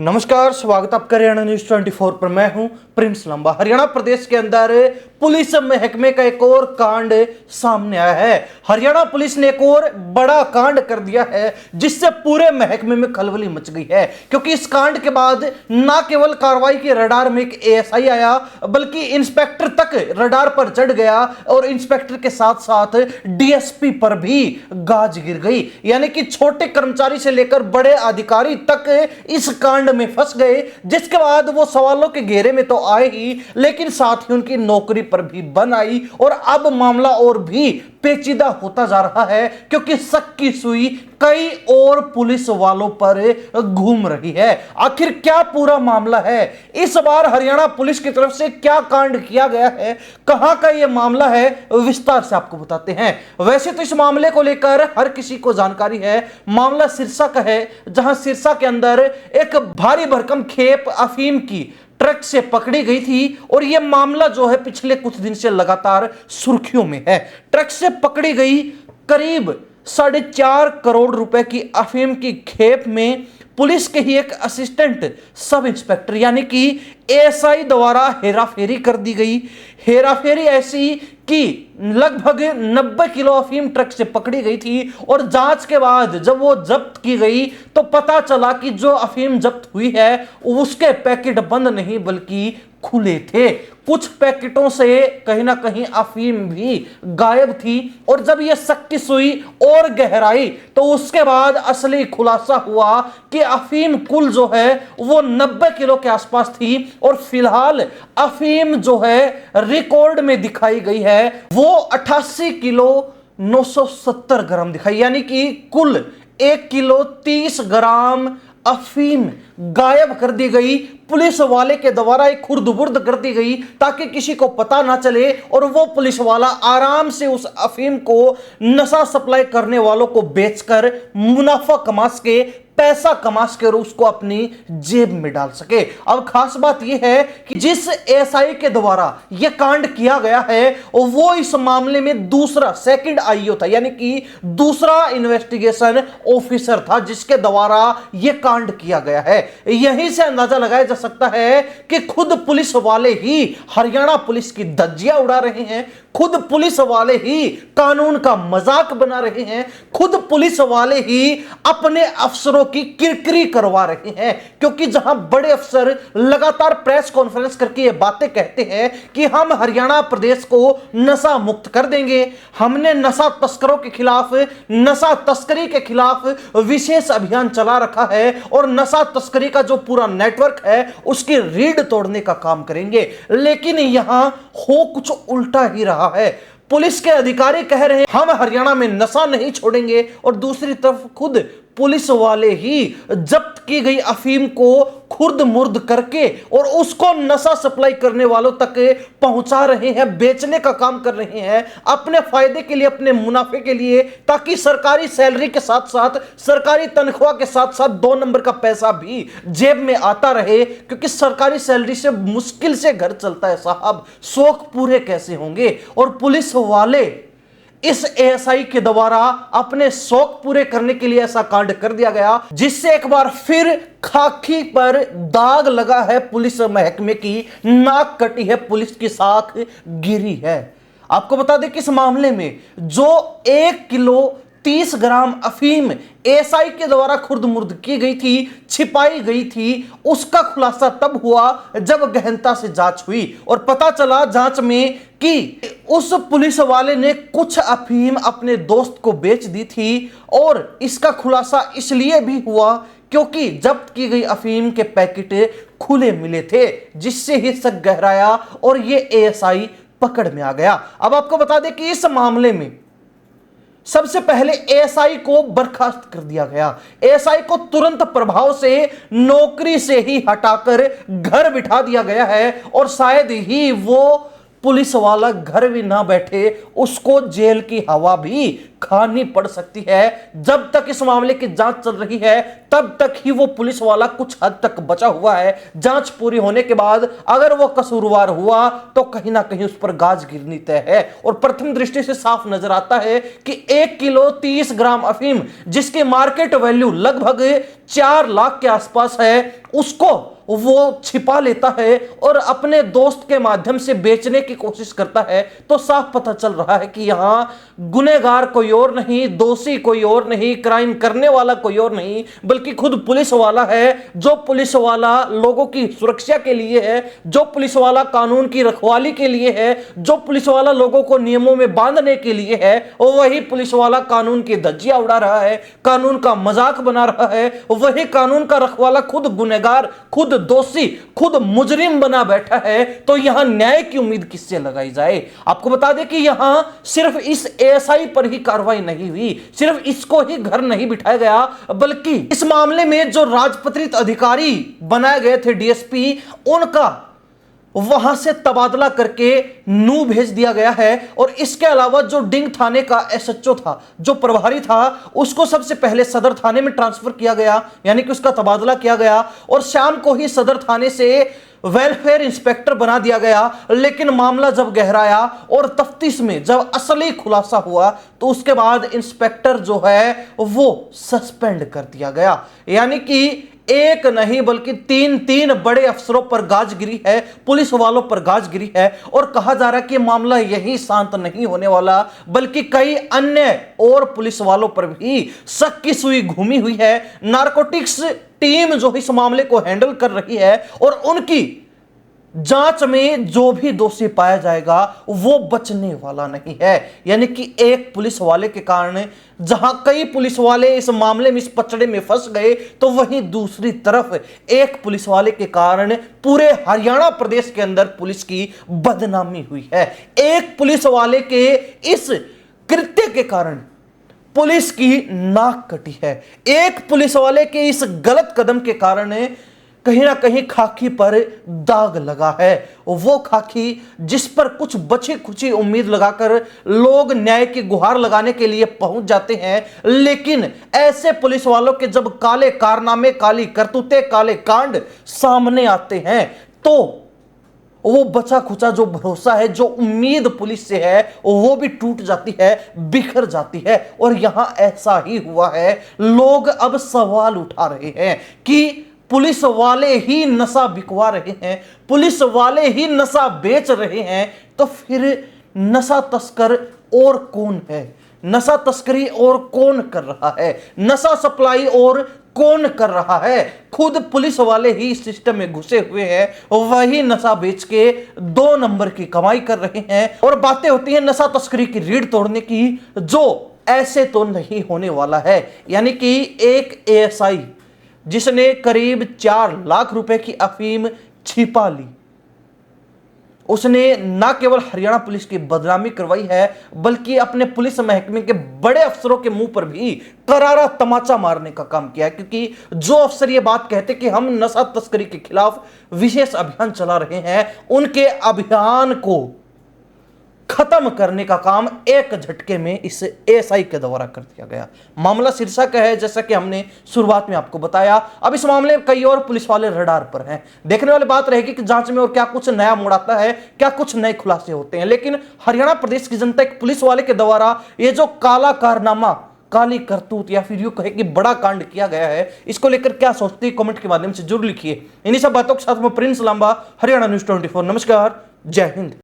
नमस्कार, स्वागत आपका हरियाणा न्यूज 24 पर। मैं हूं प्रिंस लंबा। हरियाणा प्रदेश के अंदर पुलिस महकमे का एक और कांड सामने आया है। हरियाणा पुलिस ने एक और बड़ा कांड कर दिया है जिससे पूरे महकमे में खलबली मच गई है, क्योंकि इस कांड के बाद न केवल कार्रवाई के रडार में एक एएसआई आया बल्कि इंस्पेक्टर तक रडार पर चढ़ गया और इंस्पेक्टर के साथ साथ डीएसपी पर भी गाज गिर गई। यानी कि छोटे कर्मचारी से लेकर बड़े अधिकारी तक इस कांड में फंस गए, जिसके बाद वो सवालों के घेरे में तो आए ही, लेकिन साथ ही उनकी नौकरी पर भी बन आई। और अब मामला और भी पेचीदा होता जा रहा है, क्योंकि शक की सुई कई और पुलिस वालों पर घूम रही है। आखिर क्या पूरा मामला है, इस बार हरियाणा पुलिस की तरफ से क्या कांड किया गया है, कहां का यह मामला है, विस्तार से आपको बताते हैं। वैसे तो इस मामले को लेकर हर किसी को जानकारी है। मामला सिरसा का है, जहां सिरसा के अंदर एक भारी भरकम खेप अफीम की ट्रक से पकड़ी गई थी और यह मामला जो है पिछले कुछ दिन से लगातार सुर्खियों में है। ट्रक से पकड़ी गई करीब 4.5 करोड़ रुपए की अफीम की खेप में पुलिस के ही एक असिस्टेंट सब इंस्पेक्टर यानी कि एएसआई द्वारा हेराफेरी कर दी गई। हेराफेरी ऐसी कि लगभग 90 किलो अफीम ट्रक से पकड़ी गई थी और जांच के बाद जब वो जब्त की गई तो पता चला कि जो अफीम जब्त हुई है उसके पैकेट बंद नहीं बल्कि खुले थे। कुछ पैकेटों से कहीं ना कहीं अफीम भी गायब थी। और जब यह शक की सुई और गहराई तो उसके बाद असली खुलासा हुआ कि अफीम कुल जो है वो 90 किलो के आसपास थी और फिलहाल अफीम जो है रिकॉर्ड में दिखाई गई है वो 88 किलो 970 ग्राम दिखाई, यानी कि कुल 1 किलो 30 ग्राम अफीम गायब कर दी गई। पुलिस वाले के द्वारा एक खुर्द-बुर्द कर दी गई ताकि किसी को पता ना चले और वो पुलिस वाला आराम से उस अफीम को नशा सप्लाई करने वालों को बेचकर मुनाफा कमा सके, पैसा कमा सके और उसको अपनी जेब में डाल सके। अब खास बात यह है कि जिस एएसआई के द्वारा यह कांड किया गया है वो इस मामले में दूसरा सेकंड आईओ था, यानी कि दूसरा इन्वेस्टिगेशन ऑफिसर था जिसके द्वारा यह कांड किया गया है। यहीं से अंदाजा लगाया जा सकता है कि खुद पुलिस वाले ही हरियाणा पुलिस की धज्जियां उड़ा रहे हैं, खुद पुलिस वाले ही कानून का मजाक बना रहे हैं, खुद पुलिस वाले ही अपने अफसरों की किरकिरी करवा रहे हैं। क्योंकि जहां बड़े अफसर लगातार प्रेस कॉन्फ्रेंस करके ये बातें कहते हैं कि हम हरियाणा प्रदेश को नशा मुक्त कर देंगे, हमने नशा तस्करों के खिलाफ, नशा तस्करी के खिलाफ विशेष अभियान चला रखा है और नशा तस्करी का जो पूरा नेटवर्क है उसकी रीढ़ तोड़ने का काम करेंगे, लेकिन यहां हो कुछ उल्टा ही रहा है। पुलिस के अधिकारी कह रहे हैं हम हरियाणा में नशा नहीं छोड़ेंगे और दूसरी तरफ खुद पुलिस वाले ही जब्त की गई अफीम को खुर्द मुर्द करके और उसको नशा सप्लाई करने वालों तक पहुंचा रहे हैं, बेचने का काम कर रहे हैं अपने फायदे के लिए, अपने मुनाफे के लिए, ताकि सरकारी सैलरी के साथ साथ, सरकारी तनख्वाह के साथ साथ 2 नंबर का पैसा भी जेब में आता रहे। क्योंकि सरकारी सैलरी से मुश्किल से घर चलता है साहब, शौक पूरे कैसे होंगे। और पुलिस वाले इस एएसआई के द्वारा अपने शौक पूरे करने के लिए ऐसा कांड कर दिया गया, जिससे एक बार फिर खाकी पर दाग लगा है पुलिस महकमे की, नाक कटी है, पुलिस की साख गिरी है। आपको बता दें कि इस मामले में जो 1 किलो 30 ग्राम अफीम एएसआई के द्वारा खुर्द मुर्द की गई थी, छिपाई गई थी, उसका खुलासा तब हुआ जब गहनता से जांच हुई और पता चला जांच में कि उस पुलिस वाले ने कुछ अफीम अपने दोस्त को बेच दी थी। और इसका खुलासा इसलिए भी हुआ क्योंकि जब्त की गई अफीम के पैकेट खुले मिले थे, जिससे ही शक गहराया और यह एएसआई पकड़ में आ गया। अब आपको बता दें कि इस मामले में सबसे पहले एएसआई को बर्खास्त कर दिया गया। एएसआई को तुरंत प्रभाव से नौकरी से ही हटाकर घर बिठा दिया गया है और शायद ही वो पुलिस वाला घर भी ना बैठे, उसको जेल की हवा भी खानी पड़ सकती है। जब तक इस मामले की जांच चल रही है तब तक ही वो पुलिस वाला कुछ हद तक बचा हुआ है। जांच पूरी होने के बाद अगर वो कसूरवार हुआ तो कहीं ना कहीं उस पर गाज गिरनी तय है। और प्रथम दृष्टि से साफ नजर आता है कि 1 किलो 30 ग्राम अफीम जिसकी मार्केट वैल्यू लगभग 4 लाख के आसपास है, उसको वो छिपा लेता है और अपने दोस्त के माध्यम से बेचने की कोशिश करता है, तो साफ पता चल रहा है कि यहां गुनहगार कोई और नहीं, दोषी कोई और नहीं, क्राइम करने वाला कोई और नहीं, बल्कि खुद पुलिस वाला है। जो पुलिस वाला लोगों की सुरक्षा के लिए है, जो पुलिस वाला कानून की रखवाली के लिए है, जो पुलिस वाला लोगों को नियमों में बांधने के लिए है, वही पुलिस वाला कानून की धज्जियां उड़ा रहा है, कानून का मजाक बना रहा है। वही कानून का रखवाला खुद गुनहगार, खुद दोषी, खुद मुजरिम बना बैठा है। तो यहां न्याय की उम्मीद किससे लगाई जाए? आपको बता दें कि यहां सिर्फ इस एएसआई पर ही कार्रवाई नहीं हुई, सिर्फ इसको ही घर नहीं बिठाया गया, बल्कि इस मामले में जो राजपत्रित अधिकारी बनाए गए थे डीएसपी, उनका वहां से तबादला करके नू भेज दिया गया है। और इसके अलावा जो डिंग थाने का एसएचओ था, जो प्रभारी था, उसको सबसे पहले सदर थाने में ट्रांसफर किया गया, यानी कि उसका तबादला किया गया। और शाम को ही सदर थाने से वेलफेयर इंस्पेक्टर बना दिया गया। लेकिन मामला जब गहराया और तफ्तीश में जब असली खुलासा हुआ, तो उसके बाद इंस्पेक्टर जो है वो सस्पेंड कर दिया गया। यानी कि एक नहीं बल्कि तीन बड़े अफसरों पर गाज गिरी है, पुलिस वालों पर गाज गिरी है। और कहा जा रहा है कि मामला यही शांत नहीं होने वाला, बल्कि कई अन्य और पुलिस वालों पर भी शक की सुई घूमी हुई है। नारकोटिक्स टीम जो इस मामले को हैंडल कर रही है, और उनकी जांच में जो भी दोषी पाया जाएगा वो बचने वाला नहीं है। यानी कि एक पुलिस वाले के कारण जहां कई पुलिस वाले इस मामले में, इस पचड़े में फंस गए, तो वहीं दूसरी तरफ एक पुलिस वाले के कारण पूरे हरियाणा प्रदेश के अंदर पुलिस की बदनामी हुई है। एक पुलिस वाले के इस कृत्य के कारण पुलिस की नाक कटी है। एक पुलिस वाले के इस गलत कदम के कारण कहीं ना कहीं खाकी पर दाग लगा है। वो खाकी जिस पर कुछ बची खुची उम्मीद लगाकर लोग न्याय की गुहार लगाने के लिए पहुंच जाते हैं, लेकिन ऐसे पुलिस वालों के जब काले कारनामे, काली करतूतें, काले कांड सामने आते हैं, तो वो बचा खुचा जो भरोसा है, जो उम्मीद पुलिस से है, वो भी टूट जाती है, बिखर जाती है। और यहां ऐसा ही हुआ है। लोग अब सवाल उठा रहे हैं कि पुलिस वाले ही नशा बिकवा रहे हैं, पुलिस वाले ही नशा बेच रहे हैं, तो फिर नशा तस्कर और कौन है? नशा तस्करी और कौन कर रहा है? नशा सप्लाई और कौन कर रहा है? खुद पुलिस वाले ही सिस्टम में घुसे हुए हैं, वही नशा बेच के 2 नंबर की कमाई कर रहे हैं। और बातें होती हैं नशा तस्करी की रीढ़ तोड़ने की, जो ऐसे तो नहीं होने वाला है। यानी कि एक एएसआई जिसने करीब 4 लाख रुपए की अफीम छिपा ली, उसने न केवल हरियाणा पुलिस की बदनामी करवाई है, बल्कि अपने पुलिस महकमे के बड़े अफसरों के मुंह पर भी करारा तमाचा मारने का काम किया है। क्योंकि जो अफसर ये बात कहते कि हम नशा तस्करी के खिलाफ विशेष अभियान चला रहे हैं, उनके अभियान को खत्म करने का काम एक झटके में इस एएसआई के द्वारा कर दिया गया। मामला सिरसा का है, जैसा कि हमने शुरुआत में आपको बताया। अब इस मामले में कई और पुलिस वाले रडार पर हैं। देखने वाली बात रहेगी कि जांच में और क्या कुछ नया मोड़ आता है, क्या कुछ नए खुलासे होते हैं। लेकिन हरियाणा प्रदेश की जनता एक पुलिस वाले के द्वारा ये जो काला कारनामा, काली करतूत, या फिर यूं कहे कि बड़ा कांड किया गया है, इसको लेकर क्या सोचते हैं कमेंट के माध्यम से जरूर लिखिए। इन्हीं सब बातों के साथ मैं प्रिंस लांबा, हरियाणा न्यूज़ 24। नमस्कार, जय हिंद।